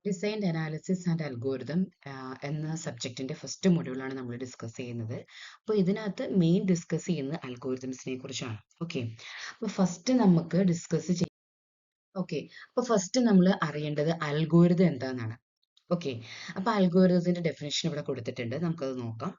Designed analysis and algorithm എന്ന സബ്ജക്റ്റിന്റെ first മൊഡ്യൂളാണ് നമ്മൾ discuss ചെയ്യുന്നത്. അപ്പോൾ ഇതിനകത്ത് മെയിൻ ഡിസ്കസ് ചെയ്യുന്നത് അൽഗോരിതംസിനെ കുറിച്ചാണ്. ഓക്കെ, അപ്പോൾ ഫസ്റ്റ് നമുക്ക് ഡിസ്കസ് ചെയ്യാം. ഓക്കെ, അപ്പോൾ ഫസ്റ്റ് നമ്മൾ അറിയേണ്ടത് അൽഗോരിതം എന്താണെന്നാണ്. ഓക്കെ, അപ്പോൾ അൽഗോരിതത്തിന്റെ ഡെഫിനേഷൻ ഇവിടെ കൊടുത്തിട്ടുണ്ട്, നമുക്കത് നോക്കാം.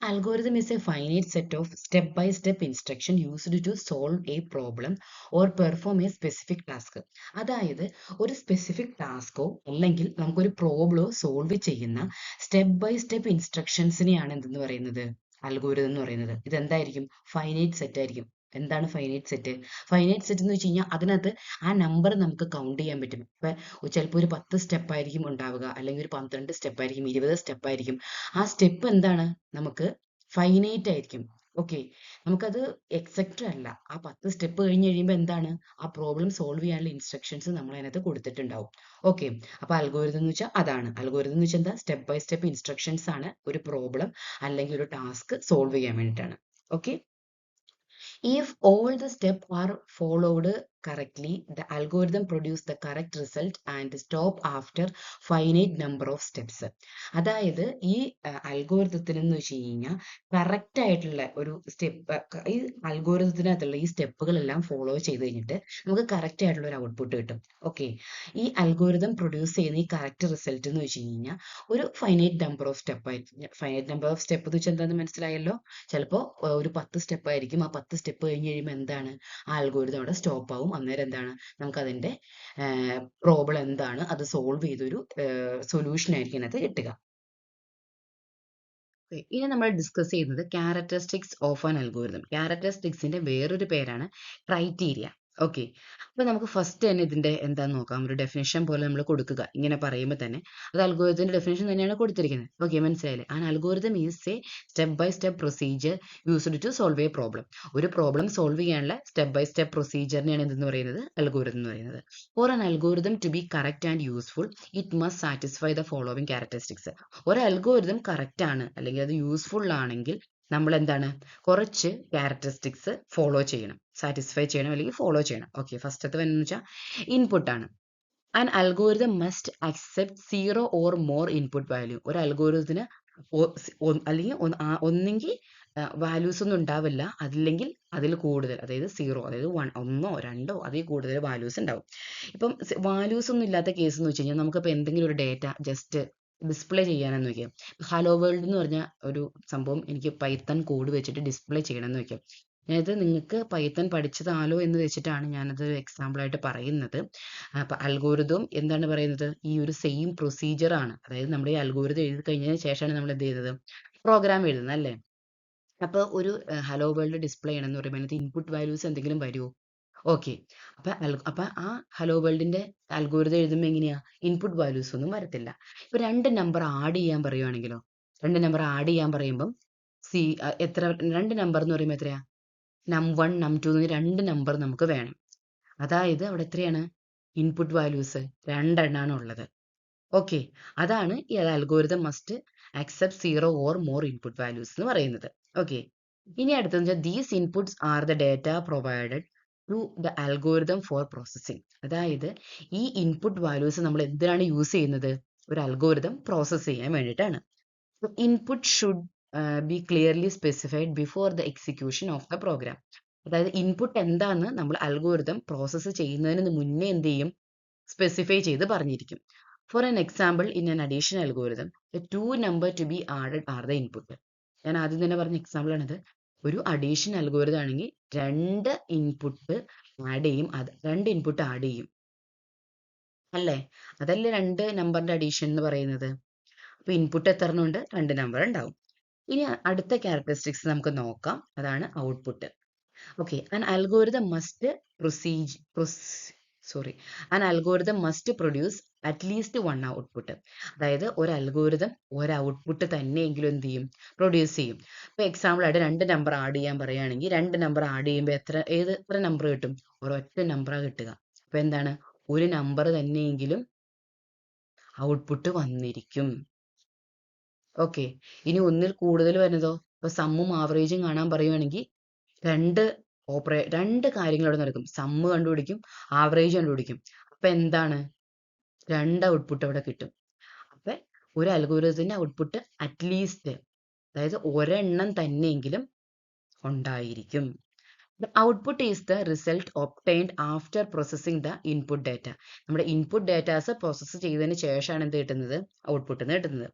Algorithm is a finite set of step-by-step instruction used to solve a problem or perform a specific task. അതായത് ഒരു സ്പെസിഫിക് ടാസ്കോ അല്ലെങ്കിൽ നമുക്കൊരു പ്രോബ്ലോ സോൾവ് ചെയ്യുന്ന സ്റ്റെപ്പ് ബൈ സ്റ്റെപ്പ് ഇൻസ്ട്രക്ഷൻസിനെയാണ് എന്തെന്ന് പറയുന്നത്, അൽഗോരിതം എന്ന് പറയുന്നത്. ഇതെന്തായിരിക്കും? ഫൈനൈറ്റ് സെറ്റ് ആയിരിക്കും. എന്താണ് ഫൈനൈറ്റ് സെറ്റ്? ഫൈനൈറ്റ് സെറ്റ് എന്ന് വെച്ച് കഴിഞ്ഞാൽ അതിനകത്ത് ആ നമ്പർ നമുക്ക് കൗണ്ട് ചെയ്യാൻ പറ്റും. ഇപ്പൊ ചിലപ്പോൾ ഒരു 10 സ്റ്റെപ്പ് ആയിരിക്കും ഉണ്ടാവുക, അല്ലെങ്കിൽ ഒരു 12 സ്റ്റെപ്പ് ആയിരിക്കും, 20 സ്റ്റെപ്പ് ആയിരിക്കും. ആ സ്റ്റെപ്പ് എന്താണ്? നമുക്ക് ഫൈനൈറ്റ് ആയിരിക്കും. ഓക്കെ, നമുക്കത് എക്സെക്റ്റ് അല്ല. ആ 10 സ്റ്റെപ്പ് കഴിഞ്ഞ് കഴിയുമ്പോൾ എന്താണ്? ആ പ്രോബ്ലം സോൾവ് ചെയ്യാനുള്ള ഇൻസ്ട്രക്ഷൻസ് നമ്മൾ അതിനകത്ത് കൊടുത്തിട്ടുണ്ടാവും. ഓക്കെ, അപ്പൊ അൽഗോരിതം എന്ന് വെച്ചാൽ അതാണ്. അൽഗോരിതം എന്ന് വെച്ചാൽ എന്താ? സ്റ്റെപ്പ് ബൈ സ്റ്റെപ്പ് ഇൻസ്ട്രക്ഷൻസ് ആണ് ഒരു പ്രോബ്ലം അല്ലെങ്കിൽ ഒരു ടാസ്ക് സോൾവ് ചെയ്യാൻ വേണ്ടിയിട്ടാണ്. Okay, if all the steps are followed correctly, the algorithm produce the correct result and stop after finite number of steps. അതായത് ഈ അൽഗോരിതത്തിന് എന്ന് വെച്ച് കഴിഞ്ഞാൽ കറക്റ്റ് ആയിട്ടുള്ള ഒരു സ്റ്റെപ്പ്, ഈ അൽഗോരിതത്തിനകത്തുള്ള ഈ സ്റ്റെപ്പുകളെല്ലാം ഫോളോ ചെയ്ത് കഴിഞ്ഞിട്ട് നമുക്ക് കറക്റ്റ് ആയിട്ടുള്ള ഒരു ഔട്ട്പുട്ട് കിട്ടും. ഓക്കെ, ഈ അൽഗോരിതം പ്രൊഡ്യൂസ് ചെയ്യുന്ന ഈ കറക്റ്റ് റിസൾട്ട് എന്ന് വെച്ച് കഴിഞ്ഞാൽ ഒരു ഫൈനൈറ്റ് നമ്പർ ഓഫ് സ്റ്റെപ്പ് ആയിരിക്കും. ഫൈനൈറ്റ് നമ്പർ ഓഫ് സ്റ്റെപ്പ് എന്ന് വെച്ചാൽ എന്താണെന്ന് മനസ്സിലായല്ലോ? ചിലപ്പോൾ ഒരു 10 സ്റ്റെപ്പ് ആയിരിക്കും. ആ 10 സ്റ്റെപ്പ് കഴിഞ്ഞ് കഴിയുമ്പോൾ എന്താണ്? ആ അൽഗോരിതം അവിടെ സ്റ്റോപ്പ് ആവും. അന്നേരം എന്താണ്? നമുക്ക് അതിന്റെ പ്രോബ്ലം എന്താണ് അത് സോൾവ് ചെയ്തൊരു സൊല്യൂഷൻ ആയിരിക്കും അതിനകത്ത് കിട്ടുക. ഇനി നമ്മൾ ഡിസ്കസ് ചെയ്യുന്നത് ക്യാരക്ടറിസ്റ്റിക്സ് ഓഫ് ആൻ അൽഗോരിതം. ക്യാരക്ടറിസ്റ്റിക്സിന്റെ വേറൊരു പേരാണ് ക്രൈറ്റീരിയ. ഓക്കെ, അപ്പൊ നമുക്ക് ഫസ്റ്റ് തന്നെ ഇതിന്റെ എന്താന്ന് നോക്കാം. ഒരു ഡെഫിനേഷൻ പോലെ നമ്മൾ കൊടുക്കുക. ഇങ്ങനെ പറയുമ്പോൾ തന്നെ അത് അൽഗോരിതത്തിന്റെ ഡെഫിനേഷൻ തന്നെയാണ് കൊടുത്തിരിക്കുന്നത്. ഓക്കെ, മനസ്സിലായില്ലേ? An algorithm is a step by step procedure used to solve a problem. ഒരു പ്രോബ്ലം സോൾവ് ചെയ്യാനുള്ള സ്റ്റെപ്പ് ബൈ സ്റ്റെപ്പ് പ്രൊസീജിയറിനെയാണ് എന്തെന്ന് പറയുന്നത്? അൽഗോരിതം എന്ന് പറയുന്നത്. For an algorithm to be correct and useful it must satisfy the following characteristics. ഒരു algorithm correct ആണ് അല്ലെങ്കിൽ അത് യൂസ്ഫുൾ ആണെങ്കിൽ നമ്മൾ എന്താണ്? കുറച്ച് ക്യാരക്ടറിസ്റ്റിക്സ് ഫോളോ ചെയ്യണം, സാറ്റിസ്ഫൈ ചെയ്യണം അല്ലെങ്കിൽ ഫോളോ ചെയ്യണം. ഓക്കെ, ഫസ്റ്റത്തെ എന്ന് വെച്ചാൽ ഇൻപുട്ട് ആണ്. An algorithm must accept 0 or more input value. ഒരു അൽഗോരിതത്തിന് അല്ലെങ്കിൽ ഒന്നെങ്കിൽ വാല്യൂസ് ഒന്നും ഉണ്ടാവില്ല, അതില്ലെങ്കിൽ അതിൽ കൂടുതൽ, അതായത് 0, അതായത് ഒന്നോ രണ്ടോ അതിൽ കൂടുതൽ വാല്യൂസ് ഉണ്ടാവും. ഇപ്പം വാല്യൂസ് ഒന്നും ഇല്ലാത്ത കേസ് എന്ന് വെച്ച് കഴിഞ്ഞാൽ നമുക്കിപ്പോൾ എന്തെങ്കിലും ഒരു ഡേറ്റ ജസ്റ്റ് ഡിസ്പ്ലേ ചെയ്യാനെന്ന് വെക്കാം. ഹലോ വേൾഡ് എന്ന് പറഞ്ഞ ഒരു സംഭവം എനിക്ക് പൈത്തൺ കോഡ് വെച്ചിട്ട് ഡിസ്പ്ലേ ചെയ്യണമെന്ന് വെക്കാം. അതായത് നിങ്ങൾക്ക് പൈത്തൺ പഠിച്ചതാലോ എന്ന് വെച്ചിട്ടാണ് ഞാനത് എക്സാമ്പിൾ ആയിട്ട് പറയുന്നത്. അപ്പൊ അൽഗോരിതം എന്താണ് പറയുന്നത്? ഈ ഒരു സെയിം പ്രൊസീജിയർ ആണ്. അതായത് നമ്മുടെ ഈ അൽഗോരിതം എഴുതി കഴിഞ്ഞതിന് ശേഷമാണ് നമ്മൾ എന്ത് ചെയ്യുന്നത്? പ്രോഗ്രാം എഴുതുന്നത് അല്ലേ? അപ്പൊ ഒരു ഹലോ വേൾഡ് ഡിസ്പ്ലേ ചെയ്യണം എന്ന് പറയുമ്പോൾ അതിനകത്ത് ഇൻപുട്ട് വാല്യൂസ് എന്തെങ്കിലും വരുമോ? ഓക്കെ, അപ്പൊ ആ ഹലോ വേൾഡിന്റെ അൽഗോരിതം എഴുതുമ്പോൾ എങ്ങനെയാ? ഇൻപുട്ട് വാല്യൂസ് ഒന്നും വരത്തില്ല. ഇപ്പൊ രണ്ട് നമ്പർ ആഡ് ചെയ്യാൻ പറയുവാണെങ്കിലോ? രണ്ട് നമ്പർ ആഡ് ചെയ്യാൻ പറയുമ്പം എത്ര? രണ്ട് നമ്പർ എന്ന് പറയുമ്പോൾ എത്രയാ? നം1 നം2 എന്ന് രണ്ട് നമ്പർ നമുക്ക് വേണം. അതായത് അവിടെ എത്രയാണ്? ഇൻപുട്ട് വാല്യൂസ് രണ്ടെണ്ണാണ് ഉള്ളത്. ഓക്കെ, അതാണ് ഈ algorithm must accept 0 or more input values എന്ന് പറയുന്നത്. ഓക്കെ, ഇനി അടുത്തത് these inputs are the data provided to the algorithm for processing. അതായത് ഈ ഇൻപുട്ട് വാല്യൂസ് നമ്മൾ എന്തിനാണ് യൂസ് ചെയ്യുന്നത്? ഒരു അൽഗോരിതം പ്രോസസ്സ് ചെയ്യാൻ വേണ്ടിയിട്ടാണ്. Input should be clearly specified before the execution of the program. അതായത് ഇൻപുട്ട് എന്താന്ന് നമ്മൾ അൽഗോരിതം പ്രോസസ്സ് ചെയ്യുന്നതിന് മുന്നേ എന്ത് ചെയ്യും? സ്പെസിഫൈ ചെയ്ത് പറഞ്ഞിരിക്കും. For an example, in an addition algorithm the two number to be added are the input. ഞാൻ ആദ്യം തന്നെ പറഞ്ഞ എക്സാമ്പിൾ ആണിത്. ഒരു അഡീഷൻ അൽഗോരിതം ആണെങ്കിൽ രണ്ട് ഇൻപുട്ട് ആഡ് ചെയ്യും, രണ്ട് ഇൻപുട്ട് ആഡ് ചെയ്യും അല്ലേ? അതല്ലേ രണ്ട് നമ്പറിന്റെ അഡീഷൻ എന്ന് പറയുന്നത്. അപ്പൊ ഇൻപുട്ട് എത്ര എണ്ണം ഉണ്ട്? രണ്ട് നമ്പർ ഉണ്ടാവും. ഇനി അടുത്ത ക്യാരക്ടറിസ്റ്റിക്സ് നമുക്ക് നോക്കാം, അതാണ് output. Okay, an algorithm must an algorithm must produce at least one output. അതായത് ഒരു അൽഗോരിതം ഒരു ഔട്ട്പുട്ട് തന്നെയെങ്കിലും എന്ത് ചെയ്യും? പ്രൊഡ്യൂസ് ചെയ്യും. ഇപ്പൊ എക്സാമ്പിൾ ആയിട്ട് രണ്ട് നമ്പർ ആഡ് ചെയ്യാൻ പറയുകയാണെങ്കിൽ രണ്ട് നമ്പർ ആഡ് ചെയ്യുമ്പോൾ എത്ര നമ്പർ കിട്ടും? ഒരൊറ്റ നമ്പറാണ് കിട്ടുക. അപ്പൊ എന്താണ്? ഒരു നമ്പർ തന്നെയെങ്കിലും ഔട്ട്പുട്ട് വന്നിരിക്കും. ഓക്കെ, ഇനി ഒന്നിൽ കൂടുതൽ വരുന്നതോ? ഇപ്പൊ സമ്മും ആവറേജും കാണാൻ പറയുവാണെങ്കിൽ രണ്ട് കാര്യങ്ങൾ അവിടെ നടക്കും. സമ്മ് കണ്ടുപിടിക്കും, ആവറേജ് കണ്ടുപിടിക്കും. അപ്പൊ എന്താണ്? 2 ഔട്ട്പുട്ട് അവിടെ കിട്ടും. അപ്പൊ ഒരു അൽഗോരിതത്തിന്റെ ഔട്ട്പുട്ട് അറ്റ്ലീസ്റ്റ്, അതായത് ഒരെണ്ണം തന്നെയെങ്കിലും ഉണ്ടായിരിക്കും. The output is the result obtained after processing the input data. നമ്മുടെ ഇൻപുട്ട് ഡാറ്റാസ് പ്രോസസ്സ് ചെയ്തതിന് ശേഷമാണ് എന്ത് കിട്ടുന്നത്, ഔട്ട്പുട്ട് എന്ന് കിട്ടുന്നത്.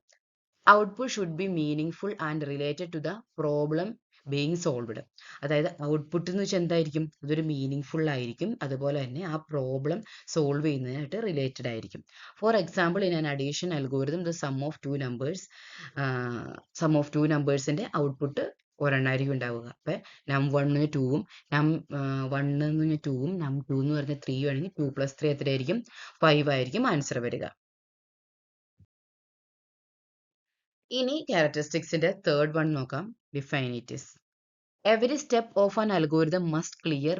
Output should be meaning and related to the problem being solved. അതായത് ഔട്ട്പുട്ട് എന്ന് വെച്ചാൽ എന്തായിരിക്കും, അതൊരു മീനിങ് ആയിരിക്കും, അതുപോലെ തന്നെ ആ പ്രോബ്ലം സോൾവ് ചെയ്യുന്നതിനായിട്ട് റിലേറ്റഡ് ആയിരിക്കും. For example, in an addition algorithm the sum of two നമ്പേഴ്സിന്റെ ഔട്ട്പുട്ട് ഒരെണ്ണമായിരിക്കും ഉണ്ടാവുക. അപ്പൊ num1 2ഉം num1 2ഉം num2 എന്ന് പറഞ്ഞ 3 ആണെങ്കിൽ 2 + 3 എത്രയായിരിക്കും, 5 ആയിരിക്കും ആൻസർ വരിക. ഇനി ക്യാരക്ടറിസ്റ്റിക്സിന്റെ തേർഡ് വൺ നോക്കാം, definitives. Every step of an algorithm must clear,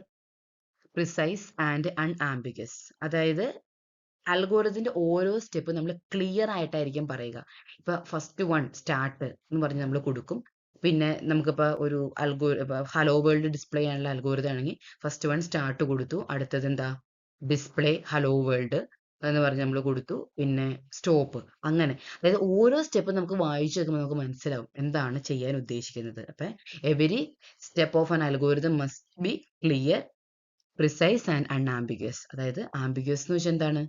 precise and unambiguous. അതായത് അൽഗോരിതത്തിന്റെ ഓരോ സ്റ്റെപ്പ് നമ്മൾ ക്ലിയർ ആയിട്ടായിരിക്കും പറയുക. ഇപ്പൊ ഫസ്റ്റ് വൺ സ്റ്റാർട്ട് എന്ന് പറഞ്ഞ് നമ്മൾ കൊടുക്കും. പിന്നെ നമുക്കിപ്പോൾ ഒരു ഹലോ വേൾഡ് ഡിസ്പ്ലേ ചെയ്യാനുള്ള അൽഗോരിതം ആണെങ്കിൽ ഫസ്റ്റ് വൺ സ്റ്റാർട്ട് കൊടുത്തു, അടുത്തത് എന്താ ഡിസ്പ്ലേ ഹലോ വേൾഡ് എന്ന് പറഞ്ഞ് നമ്മൾ കൊടുത്തു, പിന്നെ സ്റ്റോപ്പ്. അങ്ങനെ അതായത് ഓരോ സ്റ്റെപ്പ് നമുക്ക് വായിച്ചു വെക്കുമ്പോൾ നമുക്ക് മനസ്സിലാവും എന്താണ് ചെയ്യാൻ ഉദ്ദേശിക്കുന്നത്. അപ്പൊ every step of an algorithm must be clear, precise and unambiguous. അതായത് ആംബിഗസ് എന്ന് വെച്ചാൽ എന്താണ്,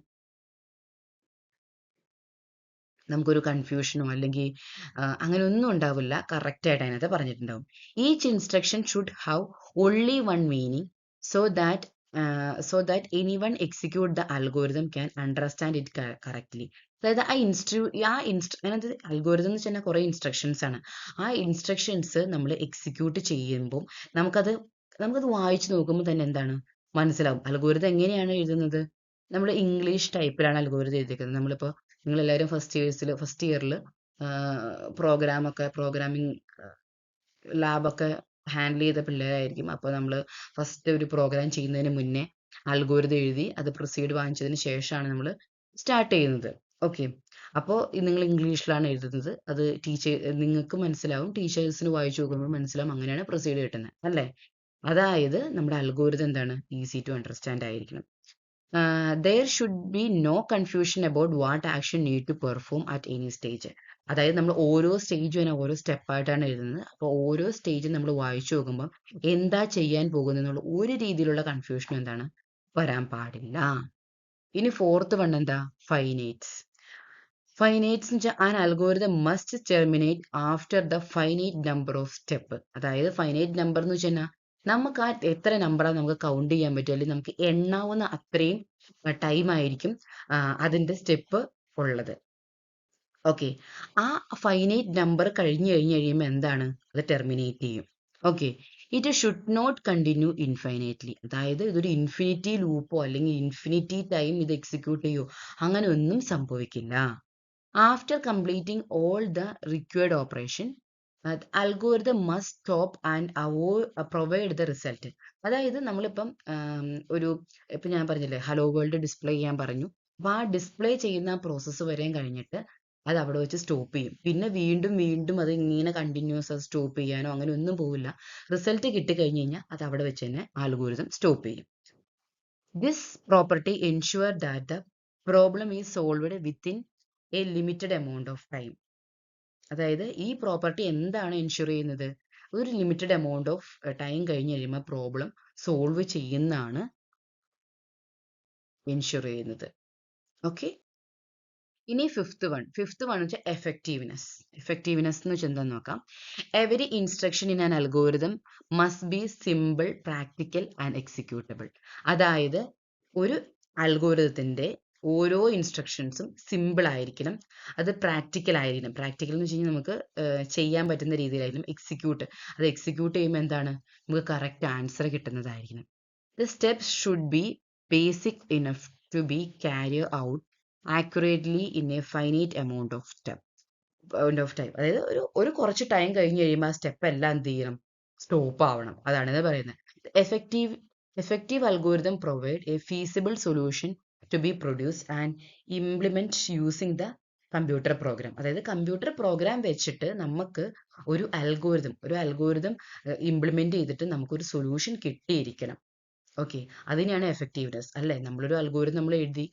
നമുക്കൊരു കൺഫ്യൂഷനോ അല്ലെങ്കിൽ അങ്ങനെ ഒന്നും ഉണ്ടാവില്ല, കറക്റ്റ് ആയിട്ട് അതിനകത്ത് പറഞ്ഞിട്ടുണ്ടാവും. Each instruction should have only one meaning so that any one execute the algorithm can understand it correctly. അതായത് അതിനകത്ത് അൽഗോരിതം എന്ന് വെച്ചാൽ കുറേ ഇൻസ്ട്രക്ഷൻസ് ആണ്. ആ ഇൻസ്ട്രക്ഷൻസ് നമ്മൾ എക്സിക്യൂട്ട് ചെയ്യുമ്പോൾ നമുക്കത് വായിച്ചു നോക്കുമ്പോൾ തന്നെ എന്താണ് മനസ്സിലാവും അൽഗോരിതം എങ്ങനെയാണ് എഴുതുന്നത്. നമ്മൾ ഇംഗ്ലീഷ് ടൈപ്പിലാണ് അൽഗോരിതം എഴുതിയിരിക്കുന്നത്. നമ്മളിപ്പോൾ നിങ്ങളെല്ലാവരും ഫസ്റ്റ് ഇയറിൽ പ്രോഗ്രാമിംഗ് ലാബൊക്കെ ഹാൻഡിൽ ചെയ്ത പിള്ളേരായിരിക്കും. അപ്പോൾ നമ്മൾ ഫസ്റ്റ് ഒരു പ്രോഗ്രാം ചെയ്യുന്നതിന് മുന്നേ അൽഗോരിതം എഴുതി അത് പ്രൊസീഡ് വാങ്ങിച്ചതിന് ശേഷമാണ് നമ്മൾ സ്റ്റാർട്ട് ചെയ്യുന്നത്. ഓക്കെ, അപ്പോൾ നിങ്ങൾ ഇംഗ്ലീഷിലാണ് എഴുതുന്നത്, അത് നിങ്ങൾക്ക് മനസ്സിലാവും, ടീച്ചേഴ്സിന് വായിച്ചു നോക്കുമ്പോൾ മനസ്സിലാവും, അങ്ങനെയാണ് പ്രൊസീഡ് കിട്ടുന്നത് അല്ലേ. അതായത് നമ്മുടെ അൽഗോരിതം എന്താണ്, ഈസി ടു അണ്ടർസ്റ്റാൻഡ് ആയിരിക്കണം. There should be no confusion about what action need to perform at any stage. അതായത് നമ്മൾ ഓരോ സ്റ്റേജും തന്നെ ഓരോ സ്റ്റെപ്പായിട്ടാണ് എഴുതുന്നത്. അപ്പോൾ ഓരോ സ്റ്റേജും നമ്മൾ വായിച്ചു നോക്കുമ്പോൾ എന്താ ചെയ്യാൻ പോകുന്നതെന്നുള്ള ഒരു രീതിയിലുള്ള കൺഫ്യൂഷൻ എന്താണ് വരാൻ പാടില്ല. ഇനി ഫോർത്ത് വൺ എന്താ, ഫൈനൈറ്റ്സ്. ഫൈനൈറ്റ്സ് എന്ന് വെച്ചാൽ an algorithm must terminate after the finite number of step. അതായത് ഫൈനൈറ്റ് നമ്പർ എന്ന് വെച്ച് കഴിഞ്ഞാൽ നമുക്ക് ആ എത്ര നമ്പറാണ് നമുക്ക് കൗണ്ട് ചെയ്യാൻ പറ്റും, അല്ലെങ്കിൽ നമുക്ക് എണ്ണാവുന്ന അത്രയും ടൈം ആയിരിക്കും അതിന്റെ സ്റ്റെപ്പ് ഉള്ളത്. ഓക്കെ, ആ ഫൈനൈറ്റ് നമ്പർ കഴിയുമ്പോൾ എന്താണ്, അത് ടെർമിനേറ്റ് ചെയ്യും. Okay, it should not continue infinitely. അതായത് ഇതൊരു ഇൻഫിനിറ്റി ലൂപ്പോ അല്ലെങ്കിൽ ഇൻഫിനിറ്റി ടൈം ഇത് എക്സിക്യൂട്ട് ചെയ്യോ അങ്ങനെ ഒന്നും സംഭവിക്കില്ല. After completing all the required operation algorithm must stop and provide the result. അതായത് നമ്മളിപ്പം ഇപ്പം ഞാൻ പറഞ്ഞില്ലേ ഹലോ വേൾഡ് ഡിസ്പ്ലേ ചെയ്യാൻ പറഞ്ഞു. അപ്പൊ ആ ഡിസ്പ്ലേ ചെയ്യുന്ന പ്രോസസ്സ് വരെയും കഴിഞ്ഞിട്ട് അത് അവിടെ വെച്ച് സ്റ്റോപ്പ് ചെയ്യും. പിന്നെ വീണ്ടും വീണ്ടും അത് ഇങ്ങനെ കണ്ടിന്യൂസ് അത് സ്റ്റോപ്പ് ചെയ്യാനോ അങ്ങനെ ഒന്നും പോവില്ല. റിസൾട്ട് കിട്ടിക്കഴിഞ്ഞ് കഴിഞ്ഞാൽ അത് അവിടെ വെച്ച് തന്നെ അൽഗോരിതം സ്റ്റോപ്പ് ചെയ്യും. This property ensure that the problem is solved within A limited amount of time. അതായത് ഈ പ്രോപ്പർട്ടി എന്താണ് എൻഷുർ ചെയ്യുന്നത്, ഒരു ലിമിറ്റഡ് എമൗണ്ട് ഓഫ് ടൈം കഴിഞ്ഞ് കഴിയുമ്പോൾ പ്രോബ്ലം സോൾവ് ചെയ്യുന്നതാണ് എൻഷുർ ചെയ്യുന്നത്. ഓക്കെ, ഇനി ഫിഫ്ത്ത് വൺ വെച്ചാൽ എഫക്റ്റീവ്നെസ്. എഫക്റ്റീവ്നെസ് എന്ന് വെച്ചാൽ എന്താന്ന് നോക്കാം. Every instruction in an algorithm must B simple, practical and executable. അതായത് ഒരു അൽഗോരിതത്തിന്റെ ഓരോ ഇൻസ്ട്രക്ഷൻസും സിമ്പിൾ ആയിരിക്കണം, അത് പ്രാക്ടിക്കൽ ആയിരിക്കണം. പ്രാക്ടിക്കൽ എന്ന് വെച്ച് കഴിഞ്ഞാൽ നമുക്ക് ചെയ്യാൻ പറ്റുന്ന രീതിയിലായിരിക്കണം. അത് എക്സിക്യൂട്ട് ചെയ്യുമ്പോൾ എന്താണ്, നമുക്ക് കറക്റ്റ് ആൻസർ കിട്ടുന്നതായിരിക്കണം. The steps should be basic enough to be carry out accurately in a finite amount of time. അതായത് ഒരു കുറച്ച് ടൈം കഴിഞ്ഞ് കഴിയുമ്പോൾ ആ സ്റ്റെപ്പ് എല്ലാം എന്ത് ചെയ്യണം, സ്റ്റോപ്പ് ആവണം. അതാണ് ഇത് പറയുന്നത്. Effective algorithm provide a feasible solution to be produce and implement using the computer program. അതായത് കമ്പ്യൂട്ടർ പ്രോഗ്രാം വെച്ചിട്ട് നമുക്ക് ഒരു അൽഗോരിതം ഇംപ്ലിമെന്റ് ചെയ്തിട്ട് നമുക്കൊരു സൊല്യൂഷൻ കിട്ടിയിരിക്കണം. ഓക്കെ, അതിനെയാണ് എഫക്റ്റീവ്നെസ് അല്ലേ. നമ്മളൊരു അൽഗോരിതം നമ്മൾ എഴുതി,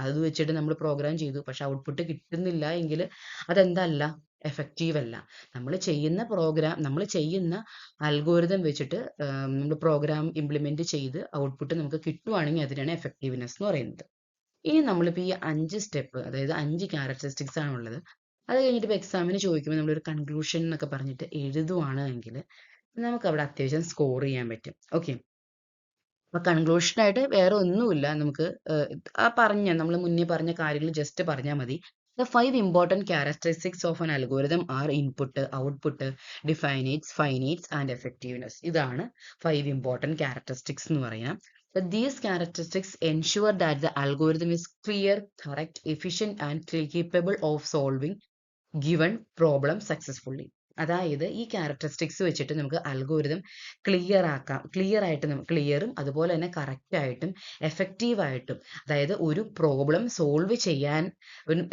അത് വെച്ചിട്ട് നമ്മൾ പ്രോഗ്രാം ചെയ്തു, പക്ഷെ ഔട്ട്പുട്ട് കിട്ടുന്നില്ല എങ്കിൽ അതെന്തല്ല, എഫക്റ്റീവ് അല്ല. നമ്മൾ ചെയ്യുന്ന അൽഗോരിതം വെച്ചിട്ട് നമ്മൾ പ്രോഗ്രാം ഇംപ്ലിമെന്റ് ചെയ്ത് ഔട്ട്പുട്ട് നമുക്ക് കിട്ടുവാണെങ്കിൽ അതിനാണ് എഫക്റ്റീവ്നെസ് എന്ന് പറയുന്നത്. ഇനി നമ്മളിപ്പോൾ ഈ 5 സ്റ്റെപ്പ്, അതായത് 5 ക്യാരക്ടറിസ്റ്റിക്സ് ആണുള്ളത്. അത് കഴിഞ്ഞിട്ട് ഇപ്പോൾ എക്സാമിന് ചോദിക്കുമ്പോൾ നമ്മളൊരു കൺക്ലൂഷൻ എന്നൊക്കെ പറഞ്ഞിട്ട് എഴുതുവാണെങ്കിൽ നമുക്ക് അവിടെ അത്യാവശ്യം സ്കോർ ചെയ്യാൻ പറ്റും. ഓക്കെ, അപ്പൊ കൺക്ലൂഷൻ ആയിട്ട് വേറെ ഒന്നുമില്ല. നമുക്ക് നമ്മൾ മുന്നേ പറഞ്ഞ കാര്യങ്ങൾ ജസ്റ്റ് പറഞ്ഞാൽ മതി. The 5 important characteristics of an algorithm are input, output, definites, finites and effectiveness. ഇതാണ് 5 important characteristics എന്ന് പറയാം. But these characteristics ensure that the algorithm is clear, correct, efficient and capable of solving given problem successfully. അതായത് ഈ characteristics വെച്ചിട്ട് നമുക്ക് algorithm ക്ലിയറും അതുപോലെ തന്നെ correct ആയിട്ടും എഫക്റ്റീവ് ആയിട്ടും, അതായത് ഒരു പ്രോബ്ലം സോൾവ് ചെയ്യാൻ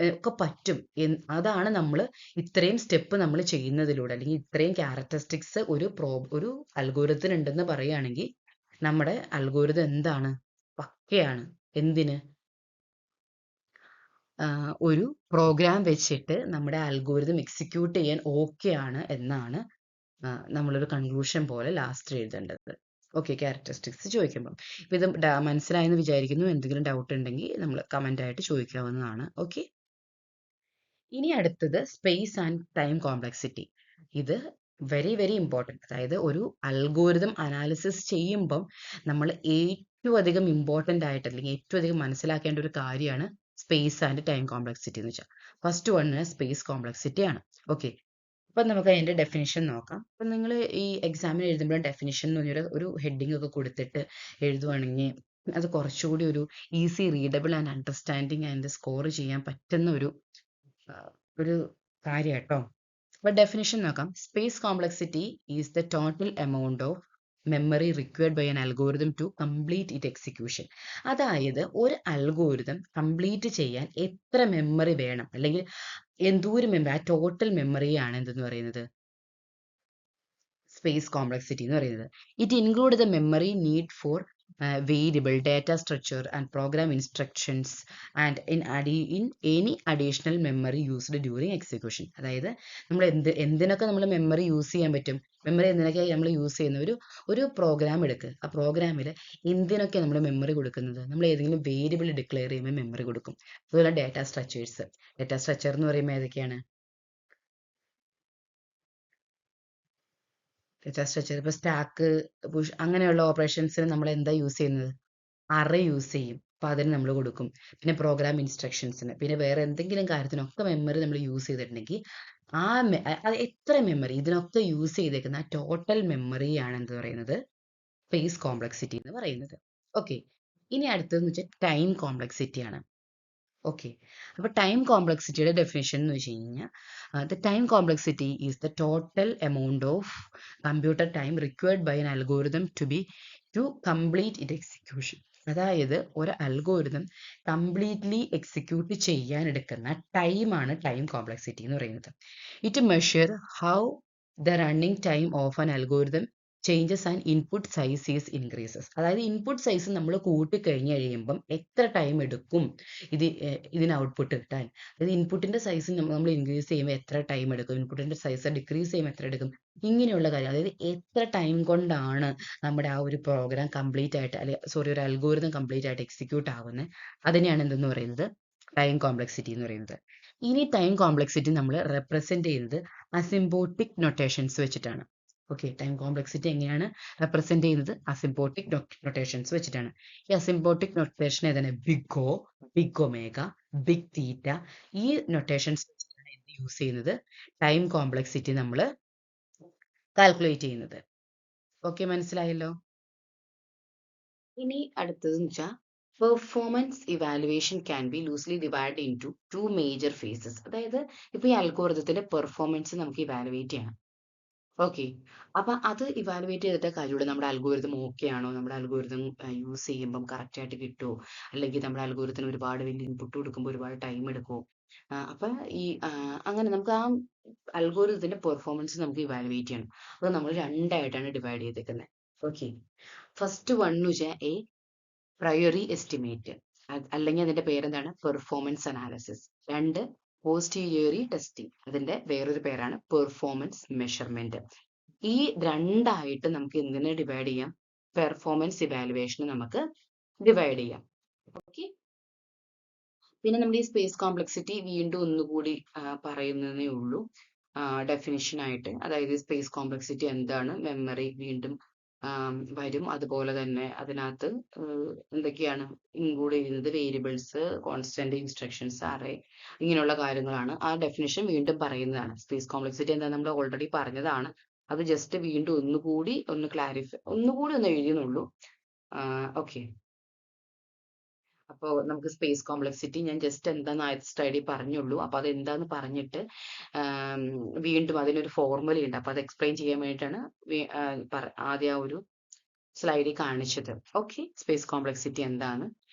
ഒക്കെ പറ്റും. അതാണ് നമ്മൾ ഇത്രയും സ്റ്റെപ്പ് നമ്മൾ ചെയ്യുന്നതിലൂടെ, അല്ലെങ്കിൽ ഇത്രയും ക്യാരക്ടറിസ്റ്റിക്സ് ഒരു അൽഗോരിതത്തിന് ഉണ്ടെന്ന് പറയുകയാണെങ്കിൽ നമ്മുടെ അൽഗോരിതം എന്താണ്, പക്കയാണ്. എന്തിന്, ഒരു പ്രോഗ്രാം വെച്ചിട്ട് നമ്മുടെ അൽഗോരിതം എക്സിക്യൂട്ട് ചെയ്യാൻ ഓക്കെ ആണ് എന്നാണ് നമ്മളൊരു കൺക്ലൂഷൻ പോലെ ലാസ്റ്റ് എഴുതേണ്ടത്. ഓക്കെ, ക്യാരക്ടറിസ്റ്റിക്സ് ചോദിക്കുമ്പോൾ. ഇപ്പം ഇത് മനസ്സിലായെന്ന് വിചാരിക്കുന്നു. എന്തെങ്കിലും ഡൗട്ട് ഉണ്ടെങ്കിൽ നമ്മൾ കമൻ്റ് ആയിട്ട് ചോദിക്കാവുന്നതാണ്. ഓക്കെ, ഇനി അടുത്തത് സ്പേസ് ആൻഡ് ടൈം കോംപ്ലക്സിറ്റി. ഇത് വെരി വെരി ഇമ്പോർട്ടൻറ്റ്. അതായത് ഒരു അൽഗോരിതം അനാലിസിസ് ചെയ്യുമ്പം നമ്മൾ ഏറ്റവും അധികം ഇമ്പോർട്ടൻ്റ് ആയിട്ട്, അല്ലെങ്കിൽ ഏറ്റവും അധികം മനസ്സിലാക്കേണ്ട ഒരു കാര്യമാണ് സ്പേസ് ആൻഡ് ടൈം കോംപ്ലക്സിറ്റി എന്ന് വെച്ചാൽ. ഫസ്റ്റ് വണ് സ്പേസ് കോംപ്ലക്സിറ്റി ആണ്. ഓക്കെ, അപ്പം നമുക്ക് അതിൻ്റെ ഡെഫിനിഷൻ നോക്കാം. അപ്പം നിങ്ങൾ ഈ എക്സാമിന് എഴുതുമ്പോൾ ഡെഫിനിഷൻ എന്ന് പറഞ്ഞൊരു ഹെഡിങ് ഒക്കെ കൊടുത്തിട്ട് എഴുതുവാണെങ്കിൽ അത് കുറച്ചുകൂടി ഒരു easy readable and understanding and score ചെയ്യാൻ പറ്റുന്ന ഒരു കാര്യം കേട്ടോ. അപ്പോൾ ഡെഫിനിഷൻ നോക്കാം. Space complexity is the total amount of memory required by an algorithm to complete it execution. അതായത് ഒരു അൽഗോരിതം കംപ്ലീറ്റ് ചെയ്യാൻ എത്ര മെമ്മറി വേണം, അല്ലെങ്കിൽ എന്തോരം മെമ്മറി, ആ ടോട്ടൽ മെമ്മറിയാണ് എന്തെന്ന് പറയുന്നത്, സ്പേസ് കോംപ്ലക്സിറ്റി എന്ന് പറയുന്നത്. It include the memory need for variable data structure and program instructions and in any additional memory used during execution. അതായത് നമ്മൾ എന്തിനൊക്കെ നമ്മൾ മെമ്മറി യൂസ് ചെയ്യാൻ പറ്റും, മെമ്മറി എന്തിനൊക്കെ നമ്മൾ യൂസ് ചെയ്യുന്ന ഒരു പ്രോഗ്രാം എടുക്കുക. ആ പ്രോഗ്രാമിൽ എന്തിനൊക്കെ നമ്മൾ മെമ്മറി കൊടുക്കുന്നത്, നമ്മൾ ഏതെങ്കിലും വേരിയബിൾ ഡിക്ലെയർ ചെയ്യുമ്പോൾ മെമ്മറി കൊടുക്കും. അതുപോലെ ഡാറ്റ സ്ട്രക്ചർ എന്ന് പറയുമ്പോൾ ഏതൊക്കെയാണ്, ഡാറ്റ സ്ട്രക്ചർ ഇപ്പോൾ സ്റ്റാക്ക്, പുഷ് അങ്ങനെയുള്ള ഓപ്പറേഷൻസിന് നമ്മൾ എന്താ യൂസ് ചെയ്യുന്നത്, അറേ യൂസ് ചെയ്യും. അപ്പോൾ അതിന് നമ്മൾ കൊടുക്കും. പിന്നെ പ്രോഗ്രാം ഇൻസ്ട്രക്ഷൻസിന്, പിന്നെ വേറെ എന്തെങ്കിലും കാര്യത്തിനൊക്കെ മെമ്മറി നമ്മൾ യൂസ് ചെയ്തിട്ടുണ്ടെങ്കിൽ അത് എത്ര മെമ്മറി ഇതിനൊക്കെ യൂസ് ചെയ്തേക്കുന്ന ആ ടോട്ടൽ മെമ്മറിയാണ് എന്ത് പറയുന്നത്, സ്പേസ് കോംപ്ലക്സിറ്റി എന്ന് പറയുന്നത്. ഓക്കെ, ഇനി അടുത്തതെന്ന് വെച്ചാൽ ടൈം കോംപ്ലക്സിറ്റി ആണ്. ഓക്കെ, അപ്പോൾ ടൈം കോംപ്ലക്സിറ്റിയുടെ ഡെഫിനേഷൻ എന്ന് വെച്ച് കഴിഞ്ഞാൽ the time complexity is the total amount of computer time required by an algorithm to complete it execution. അതായത് ഒരു അൽഗോരിതം കംപ്ലീറ്റ്ലി എക്സിക്യൂട്ട് ചെയ്യാൻ എടുക്കുന്ന ടൈമാണ് ടൈം കോംപ്ലക്സിറ്റി എന്ന് പറയുന്നത്. It measure how the running time of an algorithm changes and input size is increases. അതായത് input size നമ്മൾ കൂട്ടിക്കഴിഞ്ഞ് കഴിയുമ്പം എത്ര ടൈം എടുക്കും ഇതിന് ഔട്ട്പുട്ട് കിട്ടാൻ. അതായത് ഇൻപുട്ടിന്റെ സൈസ് നമ്മൾ ഇൻക്രീസ് ചെയ്യുമ്പോൾ എത്ര ടൈം എടുക്കും, ഇൻപുട്ടിന്റെ സൈസ് ഡിക്രീസ് ചെയ്യുമ്പോൾ എത്ര എടുക്കും, ഇങ്ങനെയുള്ള കാര്യം. അതായത് എത്ര ടൈം കൊണ്ടാണ് നമ്മുടെ ആ ഒരു പ്രോഗ്രാം കംപ്ലീറ്റ് ആയിട്ട്, അല്ലെങ്കിൽ ഒരു അൽഗോരിതം കംപ്ലീറ്റ് ആയിട്ട് എക്സിക്യൂട്ട് ആവുന്നത്, അതിനെയാണ് എന്തെന്ന് പറയുന്നത്, ടൈം കോംപ്ലക്സിറ്റി എന്ന് പറയുന്നത്. ഇനി ടൈം കോംപ്ലക്സിറ്റി നമ്മൾ റെപ്രസെന്റ് ചെയ്യുന്നത് അസിംപോട്ടിക് നൊട്ടേഷൻസ് വെച്ചിട്ടാണ്. ഓക്കെ, ടൈം കോംപ്ലക്സിറ്റി എങ്ങനെയാണ് റെപ്രസെന്റ് ചെയ്യുന്നത്, അസിംപോട്ടിക് നൊട്ടേഷൻസ് വെച്ചിട്ടാണ്. ഈ അസിംപോട്ടിക് നൊട്ടേഷൻ ഏതാണ്, big O, big omega, big theta, ഈ നൊട്ടേഷൻസ് വെച്ചിട്ടാണ് എന്ത് യൂസ് ചെയ്യുന്നത്, ടൈം കോംപ്ലക്സിറ്റി നമ്മൾ കാൽക്കുലേറ്റ് ചെയ്യുന്നത്. ഓക്കെ, മനസ്സിലായല്ലോ. ഇനി അടുത്തതെന്ന് വെച്ചാൽ performance evaluation can be loosely divide in two major phases. അതായത് ഇപ്പൊ ഈ അൽഗോരിതത്തിന്റെ പെർഫോമൻസ് നമുക്ക് ഇവാലുവേറ്റ് ചെയ്യണം. ഓക്കെ, അപ്പൊ അത് ഇവാലുവേറ്റ് ചെയ്തിട്ട് കാര്യമുള്ളൂ. നമ്മുടെ അൽഗോരിതം ഓക്കെ ആണോ, നമ്മുടെ അൽഗോരിതം യൂസ് ചെയ്യുമ്പം കറക്റ്റ് ആയിട്ട് കിട്ടുമോ, അല്ലെങ്കിൽ നമ്മുടെ അൽഗോരിതത്തിന് ഒരുപാട് വലിയ ഇൻപുട്ട് കൊടുക്കുമ്പോൾ ഒരുപാട് ടൈം എടുക്കുമോ. അപ്പൊ അങ്ങനെ നമുക്ക് ആ അൽഗോരിതത്തിന്റെ പെർഫോമൻസ് നമുക്ക് ഇവാലുവേറ്റ് ചെയ്യണം. അത് നമ്മൾ രണ്ടായിട്ടാണ് ഡിവൈഡ് ചെയ്തേക്കുന്നത്. ഓക്കെ, ഫസ്റ്റ് വൺ എന്ന് വെച്ചാൽ എ പ്രയോറി എസ്റ്റിമേറ്റ്, അല്ലെങ്കിൽ അതിന്റെ പേരെന്താണ്, പെർഫോമൻസ് അനാലിസിസ്. രണ്ട്, പോസ്റ്റീരിയറി ടെസ്റ്റിംഗ്, അതിന്റെ വേറൊരു പേരാണ് പെർഫോമൻസ് മെഷർമെന്റ്. ഈ രണ്ടായിട്ട് നമുക്ക് എന്തിനെ ഡിവൈഡ് ചെയ്യാം, പെർഫോമൻസ് ഇവാലുവേഷന് നമുക്ക് ഡിവൈഡ് ചെയ്യാം. ഓക്കെ. പിന്നെ നമ്മുടെ ഈ സ്പേസ് കോംപ്ലക്സിറ്റി വീണ്ടും ഒന്നുകൂടി പറയുന്നതേ ഉള്ളൂ ഡെഫിനിഷൻ ആയിട്ട്. അതായത് സ്പേസ് കോംപ്ലക്സിറ്റി എന്താണ്, മെമ്മറി വീണ്ടും വരും. അതുപോലെ തന്നെ അതിനകത്ത് എന്തൊക്കെയാണ് ഇൻക്ലൂഡ് ചെയ്യുന്നത്, വേരിയബിൾസ്, കോൺസ്റ്റന്റ്, ഇൻസ്ട്രക്ഷൻസ്, അറേ, ഇങ്ങനെയുള്ള കാര്യങ്ങളാണ്. ആ ഡെഫിനിഷൻ വീണ്ടും പറയുന്നതാണ്. സ്പേസ് കോംപ്ലക്സിറ്റി എന്താ നമ്മൾ ഓൾറെഡി പറഞ്ഞതാണ്. അത് ജസ്റ്റ് വീണ്ടും ഒന്നുകൂടി ഒന്ന് എഴുതിയെന്നുള്ളൂ. ഓക്കെ. അപ്പോൾ നമുക്ക് സ്പേസ് കോംപ്ലക്സിറ്റി ഞാൻ ജസ്റ്റ് എന്താന്ന് ആദ്യത്തെ സ്റ്റഡി പറഞ്ഞുള്ളൂ. അപ്പോൾ അത് എന്താന്ന് പറഞ്ഞിട്ട് വീണ്ടും അതിനൊരു ഫോർമുല ഉണ്ട്. അപ്പോൾ അത് എക്സ്പ്ലെയിൻ ചെയ്യാൻ വേണ്ടിയിട്ടാണ് ആദ്യം ആ ഒരു സ്ലൈഡിൽ കാണിച്ചത്. ഓക്കെ, സ്പേസ് കോംപ്ലക്സിറ്റി എന്താണ്.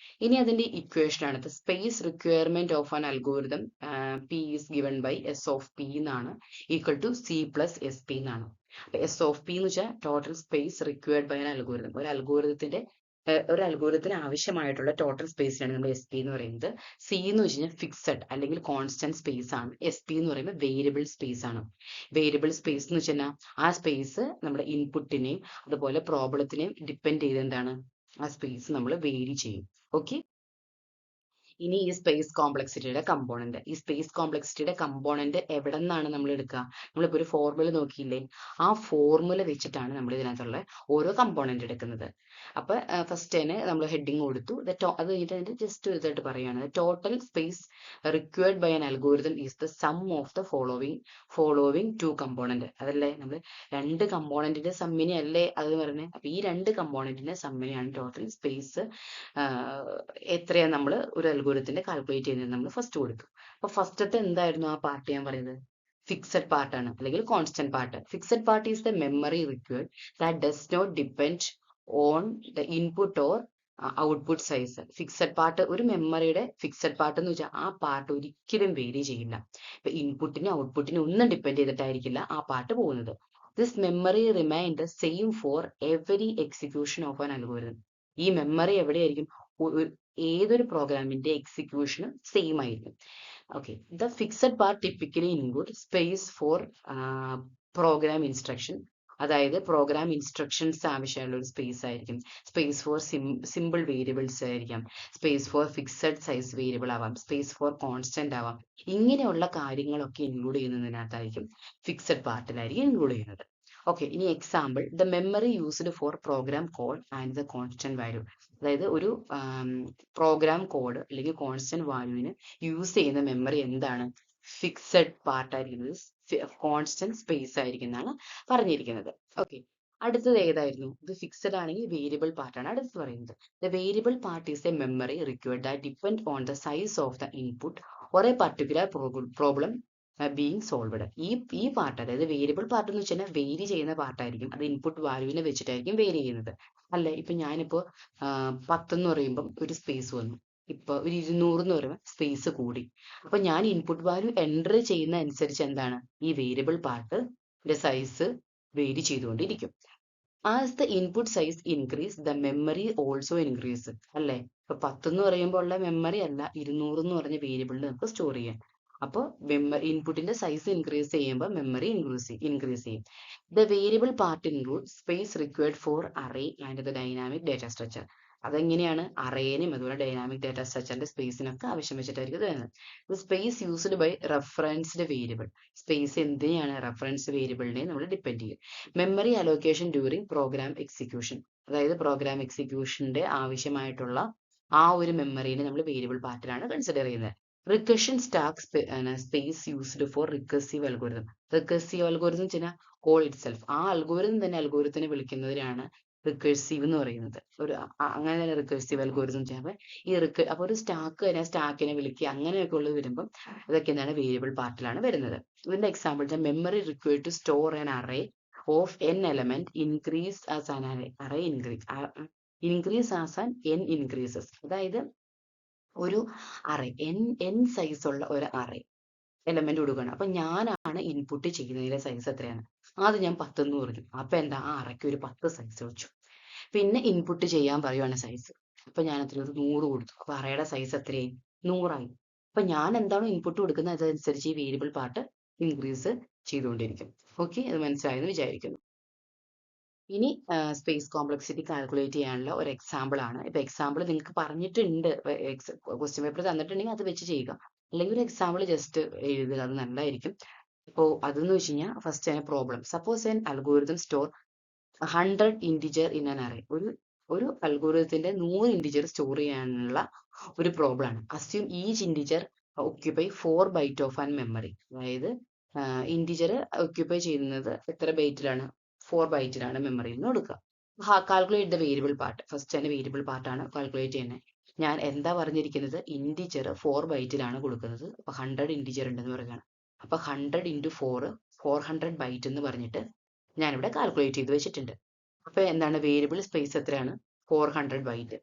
ഇനി അതിന്റെ ഇക്വേഷൻ ആണ് space requirement of an algorithm P is given by S of P എന്നാണ്, equal to C plus S P എന്നാണ്. അപ്പൊ എസ് ഓഫ് പി എന്ന് വെച്ചാൽ total space required by an algorithm. ഒരു അൽഗോരിതത്തിന് ആവശ്യമായിട്ടുള്ള ടോട്ടൽ സ്പേസിനാണ് നമ്മൾ എസ് പി എന്ന് പറയുന്നത്. സി എന്ന് വെച്ച് കഴിഞ്ഞാൽ ഫിക്സഡ് അല്ലെങ്കിൽ കോൺസ്റ്റന്റ് സ്പേസ് ആണ്. എസ് പി എന്ന് പറയുമ്പോൾ വേരിയബിൾ സ്പേസ് ആണ്. വേരിയബിൾ സ്പേസ് എന്ന് വെച്ച് കഴിഞ്ഞാൽ ആ സ്പേസ് നമ്മുടെ ഇൻപുട്ടിനെയും അതുപോലെ പ്രോബ്ലത്തിനെയും ഡിപ്പെൻഡ് ചെയ്ത് എന്താണ്, ആ സ്പേസ് നമ്മൾ വേരി ചെയ്യും. ഓക്കെ. ഇനി ഈ സ്പേസ് കോംപ്ലക്സിറ്റിയുടെ കമ്പോണന്റ് എവിടെ നിന്നാണ് നമ്മൾ എടുക്കുക, നമ്മളിപ്പോ ഒരു ഫോർമുല നോക്കിയില്ലേ, ആ ഫോർമുല വെച്ചിട്ടാണ് നമ്മൾ ഇതിനകത്തുള്ള ഓരോ കമ്പോണന്റ് എടുക്കുന്നത്. അപ്പൊ ഫസ്റ്റ് തന്നെ നമ്മൾ ഹെഡിങ് കൊടുത്തു, അത് കഴിഞ്ഞിട്ട് ജസ്റ്റ് ഇതായിട്ട് പറയുകയാണ്, total space required by an algorithm is the sum of the following two component. അതല്ലേ നമ്മൾ രണ്ട് കമ്പോണന്റിന്റെ സമ്മിനെ അല്ലേ അത് പറഞ്ഞത്. അപ്പൊ ഈ രണ്ട് കമ്പോണന്റിന്റെ സമ്മിനെയാണ് ടോട്ടൽ സ്പേസ് എത്രയാ നമ്മൾ ഒരു അൽഗോരിതത്തിന്റെ കാൽക്കുലേറ്റ് ചെയ്യുന്നത് നമ്മൾ ഫസ്റ്റ് കൊടുക്കും. അപ്പൊ ഫസ്റ്റത്തെ എന്തായിരുന്നു ആ പാർട്ട് ഞാൻ പറയുന്നത്, ഫിക്സഡ് പാർട്ട് ആണ് അല്ലെങ്കിൽ constant part. Fixed part is the memory required that does not depend on the input or output size. Fixed part, ഒരു മെമ്മറിയുടെ ഫിക്സഡ് പാർട്ട് എന്ന് വെച്ചാൽ ആ പാർട്ട് ഒരിക്കലും വേരി ചെയ്യില്ല. ഇപ്പൊ ഇൻപുട്ടിനും ഔട്ട്പുട്ടിനും ഒന്നും ഡിപ്പെൻഡ് ചെയ്തിട്ടായിരിക്കില്ല ആ പാർട്ട് പോകുന്നത്. This memory remain the same for every execution of an algorithm. ഈ മെമ്മറി എവിടെയായിരിക്കും, ഏതൊരു പ്രോഗ്രാമിന്റെ എക്സിക്യൂഷനും സെയിം ആയിരിക്കും. Okay. The fixed part typically include space for program instruction, അതായത് പ്രോഗ്രാം ഇൻസ്ട്രക്ഷൻസ് ആവശ്യമുള്ള ഒരു സ്പേസ് ആയിരിക്കും. സ്പേസ് ഫോർ സിമ്പിൾ വേരിയബിൾസ് ആയിരിക്കാം, space for fixed size variable ആവാം, സ്പേസ് ഫോർ കോൺസ്റ്റന്റ് ആവാം. ഇങ്ങനെയുള്ള കാര്യങ്ങളൊക്കെ ഇൻക്ലൂഡ് ചെയ്യുന്നതിനകത്തായിരിക്കും ഫിക്സഡ് പാർട്ടിലായിരിക്കും ഇൻക്ലൂഡ് ചെയ്യുന്നത്. ഓക്കെ. ഇനി example, the memory used four programme code and the constant value. അതായത് ഒരു പ്രോഗ്രാം കോഡ് അല്ലെങ്കിൽ കോൺസ്റ്റന്റ് വാല്യൂവിന് യൂസ് ചെയ്യുന്ന മെമ്മറി എന്താണ്, ഫിക്സഡ് പാർട്ട് ആയിരിക്കുന്നത്, കോൺസ്റ്റന്റ് സ്പേസ് ആയിരിക്കും എന്നാണ് പറഞ്ഞിരിക്കുന്നത്. ഓക്കെ. അടുത്തത് ഏതായിരുന്നു, ഇത് ഫിക്സഡ് ആണെങ്കിൽ വേരിയബിൾ പാർട്ടാണ് അടുത്തത് പറയുന്നത്. The variable part is A memory required that depend on the size of the input or A particular problem being solved. ഈ പാർട്ട്, അതായത് വേരിയബിൾ പാർട്ട് എന്ന് വെച്ചാൽ വേരി ചെയ്യുന്ന പാർട്ടായിരിക്കും. അത് ഇൻപുട്ട് വാല്യൂവിനെ വെച്ചിട്ടായിരിക്കും വേരി ചെയ്യുന്നത്. അല്ലെ, ഇപ്പൊ ഞാനിപ്പോ 10 എന്ന് പറയുമ്പോൾ ഒരു സ്പേസ് വന്നു, ഇപ്പൊ ഒരു 200 എന്ന് പറയുമ്പോൾ സ്പേസ് കൂടി. അപ്പൊ ഞാൻ ഇൻപുട്ട് വാല്യൂ എൻറ്റർ ചെയ്യുന്ന അനുസരിച്ച് എന്താണ്, ഈ വേരിയബിൾ പാർട്ട് സൈസ് വേരി ചെയ്തുകൊണ്ടിരിക്കും. As the input size increase the memory also increase. അല്ലെ, ഇപ്പൊ 10 എന്ന് പറയുമ്പോൾ ഉള്ള മെമ്മറി അല്ല 200 എന്ന് പറഞ്ഞ വേരിയബിളിൽ നമുക്ക് സ്റ്റോർ ചെയ്യാം. അപ്പോൾ ഇൻപുട്ടിന്റെ സൈസ് ഇൻക്രീസ് ചെയ്യുമ്പോൾ മെമ്മറി ഇൻക്രീസ് ചെയ്യും. The variable part include space required for array and the dynamic data structure. അതെങ്ങനെയാണ്, അറേനും അതുപോലെ ഡൈനാമിക് ഡാറ്റ സ്ട്രക്ചറിന്റെ സ്പേസിനൊക്കെ ആവശ്യം വെച്ചിട്ടായിരിക്കും ഇത് വരുന്നത്. Space used by referenced variable. Space എന്തിനെയാണ്, റെഫറൻസ് വേരിയബിളിനെ നമ്മൾ ഡിപ്പെൻഡ് ചെയ്യും. Memory allocation during program execution, അതായത് പ്രോഗ്രാം എക്സിക്യൂഷന്റെ ആവശ്യമായിട്ടുള്ള ആ ഒരു മെമ്മറിനെ നമ്മൾ വേരിയബിൾ പാർട്ടിലാണ് കൺസിഡർ ചെയ്യുന്നത്. Recursion stack space used for recursive algorithm. Recursive algorithm വെച്ചാൽ കോൾ ഇറ്റ് സെൽഫ്, ആ അൽഗോരിതം തന്നെ അൽഗോരിതത്തിനെ വിളിക്കുന്നതിനാണ് റിക്കർസീവ് എന്ന് പറയുന്നത്. അങ്ങനെ തന്നെ റിക്കർസീവ് അൽഗോരിതം ചെയ്യുമ്പോൾ അപ്പൊ ഒരു സ്റ്റാക്കിനെ വിളിക്കുക അങ്ങനെയൊക്കെ ഉള്ളത് വരുമ്പോൾ ഇതൊക്കെ എന്താണ്, വേരിയബിൾ പാർട്ടിലാണ് വരുന്നത്. ഇതിന്റെ example, the memory required to store an array of n element increase as an array increase as an n increases. അതായത് ഒരു അറേ n സൈസ് ഉള്ള ഒരു അറേ എലമെന്റ് കൊടുക്കുകയാണ്. അപ്പൊ ഞാനാണ് ഇൻപുട്ട് ചെയ്യുന്നതിന്റെ സൈസ് എത്രയാണ്, അത് ഞാൻ 10 എന്ന് പറഞ്ഞു. അപ്പൊ എന്താ, ആ അറയ്ക്ക് ഒരു 10 സൈസ് വെച്ചു. പിന്നെ ഇൻപുട്ട് ചെയ്യാൻ പറയുവാണ് സൈസ്. അപ്പൊ ഞാൻ എത്ര ഒരു 100 കൊടുത്തു. അപ്പൊ അറയുടെ സൈസ് എത്രയായി? 100 ആയി. അപ്പൊ ഞാൻ എന്താണോ ഇൻപുട്ട് കൊടുക്കുന്നത് അതനുസരിച്ച് ഈ വേരിയബിൾ പാർട്ട് ഇൻക്രീസ് ചെയ്തുകൊണ്ടിരിക്കും. ഓക്കെ, അത് മനസ്സിലായെന്ന് വിചാരിക്കുന്നു. ഇനി സ്പേസ് കോംപ്ലക്സിറ്റി കാൽക്കുലേറ്റ് ചെയ്യാനുള്ള ഒരു എക്സാമ്പിൾ ആണ്. ഇപ്പൊ എക്സാമ്പിൾ നിങ്ങൾക്ക് പറഞ്ഞിട്ടുണ്ട്, ക്വസ്റ്റ്യൻ പേപ്പർ തന്നിട്ടുണ്ടെങ്കിൽ അത് വെച്ച് ചെയ്യുക. അല്ലെങ്കിൽ ഒരു എക്സാമ്പിൾ ജസ്റ്റ് എഴുതുക, അത് നല്ലതായിരിക്കും. ഇപ്പോൾ അതെന്ന് വെച്ച് കഴിഞ്ഞാൽ ഫസ്റ്റ് ആണ് problem. Suppose an algorithm store 100 integer in an array. ഒരു അൽഗോരിതത്തിന്റെ 100 ഇന്റിജർ സ്റ്റോർ ചെയ്യാനുള്ള ഒരു പ്രോബ്ലം ആണ്. Assume each integer occupy 4 byte of an memory. അതായത് ഇന്റിജർ ഓക്യുപ്പൈ ചെയ്യുന്നത് എത്ര ബൈറ്റിലാണ്? 4 ബൈറ്റിലാണ് മെമ്മറിയിൽ നിന്ന് കൊടുക്കുക. Calculate the variable part. First തന്നെ വേരിയബിൾ പാർട്ടാണ് കാൽക്കുലേറ്റ് ചെയ്യുന്നത്. ഞാൻ എന്താ പറഞ്ഞിരിക്കുന്നത്? ഇന്റിജർ 4 ബൈറ്റിലാണ് കൊടുക്കുന്നത്. അപ്പൊ 100 ഇന്റിജർ ഉണ്ടെന്ന് പറയുകയാണ്. അപ്പൊ 100 ഇൻറ്റു 4 400 ബൈറ്റ് എന്ന് പറഞ്ഞിട്ട് ഞാനിവിടെ കാൽക്കുലേറ്റ് ചെയ്ത് വെച്ചിട്ടുണ്ട്. അപ്പൊ എന്താണ് വേരിയബിൾ സ്പേസ് എത്രയാണ്? 400 ബൈറ്റ്.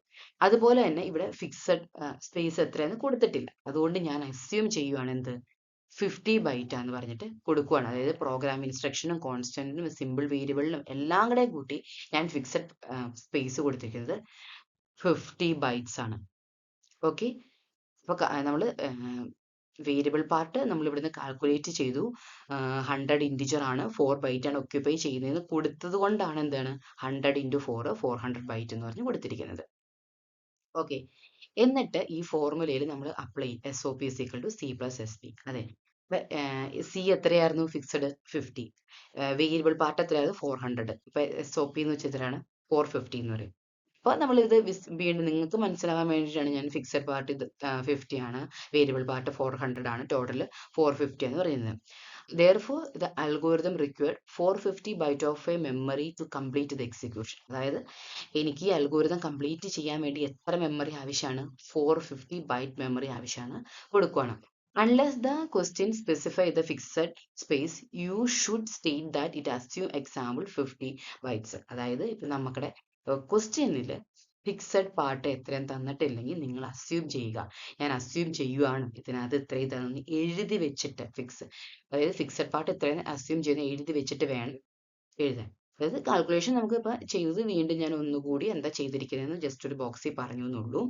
അതുപോലെ തന്നെ ഇവിടെ ഫിക്സഡ് സ്പേസ് എത്രയെന്ന് കൊടുത്തിട്ടില്ല. അതുകൊണ്ട് ഞാൻ അസ്യൂം ചെയ്യുവാണ് എന്ത്? 50 ബൈറ്റ് ആന്ന് പറഞ്ഞിട്ട് കൊടുക്കുവാണ്. അതായത് പ്രോഗ്രാം ഇൻസ്ട്രക്ഷനും കോൺസ്റ്റന്റിനും സിമ്പിൾ വേരിയബിളിനും എല്ലാം കൂടെ കൂട്ടി ഞാൻ ഫിക്സഡ് സ്പേസ് കൊടുത്തിരിക്കുന്നത് 50 ബൈറ്റ്സ് ആണ്. ഓക്കെ, അപ്പൊ നമ്മൾ വേരിയബിൾ പാർട്ട് നമ്മൾ ഇവിടുന്ന് കാൽക്കുലേറ്റ് ചെയ്തു. 100 ഇന്റിജർ ആണ്, 4 ബൈറ്റ് ആണ് ഒക്യുപ്പൈ ചെയ്യുന്നതെന്ന് കൊടുത്തത് കൊണ്ടാണ് എന്താണ് 100 ഇൻറ്റു 4 400 ബൈറ്റ് എന്ന് പറഞ്ഞ് കൊടുത്തിരിക്കുന്നത്. ഓക്കെ, എന്നിട്ട് ഈ ഫോർമുലയിൽ നമ്മൾ apply S of P is equal to C plus S P. അതെ, സി എത്രയായിരുന്നു? ഫിക്സഡ് 50. വേരിയബിൾ പാർട്ട് എത്രയായിരുന്നു? 400. ഇപ്പൊ എസ് ഒ പി എന്ന് വെച്ചാൽ എത്രയാണ്? 450 എന്ന് പറയും. അപ്പൊ നമ്മൾ ഇത് വീണ്ടും നിങ്ങൾക്ക് മനസ്സിലാവാൻ വേണ്ടിയിട്ടാണ് ഞാൻ ഫിക്സഡ് പാർട്ട് ഇത് 50 ആണ്, വേരിയബിൾ പാർട്ട് 400 ആണ്, ടോട്ടൽ 450 എന്ന് പറയുന്നത്. Therefore, the algorithm required 450 byte of a memory to complete the execution. അതായത് എനിക്ക് ഈ അൽഗോരിതം കംപ്ലീറ്റ് ചെയ്യാൻ വേണ്ടി എത്ര മെമ്മറി ആവശ്യമാണ്? 450 ബൈറ്റ് മെമ്മറി ആവശ്യമാണ്, കൊടുക്കുകയാണ്. Unless the question specify the fixed space, you should state that it assume example 50 bytes. അതായത് ഇപ്പൊ നമുക്കിടെ ക്വസ്റ്റ്യനിൽ ഫിക്സഡ് പാർട്ട് എത്രയും തന്നിട്ടില്ലെങ്കിൽ നിങ്ങൾ അസ്യൂം ചെയ്യുക. ഞാൻ അസ്യൂം ചെയ്യുവാണ് ഇതിനകത്ത് ഇത്രയും ഇതാണെന്ന് എഴുതി വെച്ചിട്ട് അതായത് ഫിക്സഡ് പാർട്ട് ഇത്രയും അസ്യൂം ചെയ്യുന്ന എഴുതി വെച്ചിട്ട് വേണം എഴുതാൻ. അതായത് കാൽക്കുലേഷൻ നമുക്ക് ഇപ്പൊ ചെയ്തത് വീണ്ടും ഞാൻ ഒന്നുകൂടി എന്താ ചെയ്തിരിക്കുന്നതെന്ന് ജസ്റ്റ് ഒരു ബോക്സിൽ പറഞ്ഞു എന്നുള്ളൂ.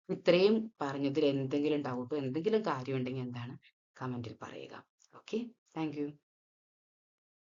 ഇത്രയും പറഞ്ഞതിൽ എന്തെങ്കിലും ഡൗട്ടോ എന്തെങ്കിലും കാര്യം ഉണ്ടെങ്കിൽ എന്താണ് കമന്റിൽ പറയുക. Okay, thank you.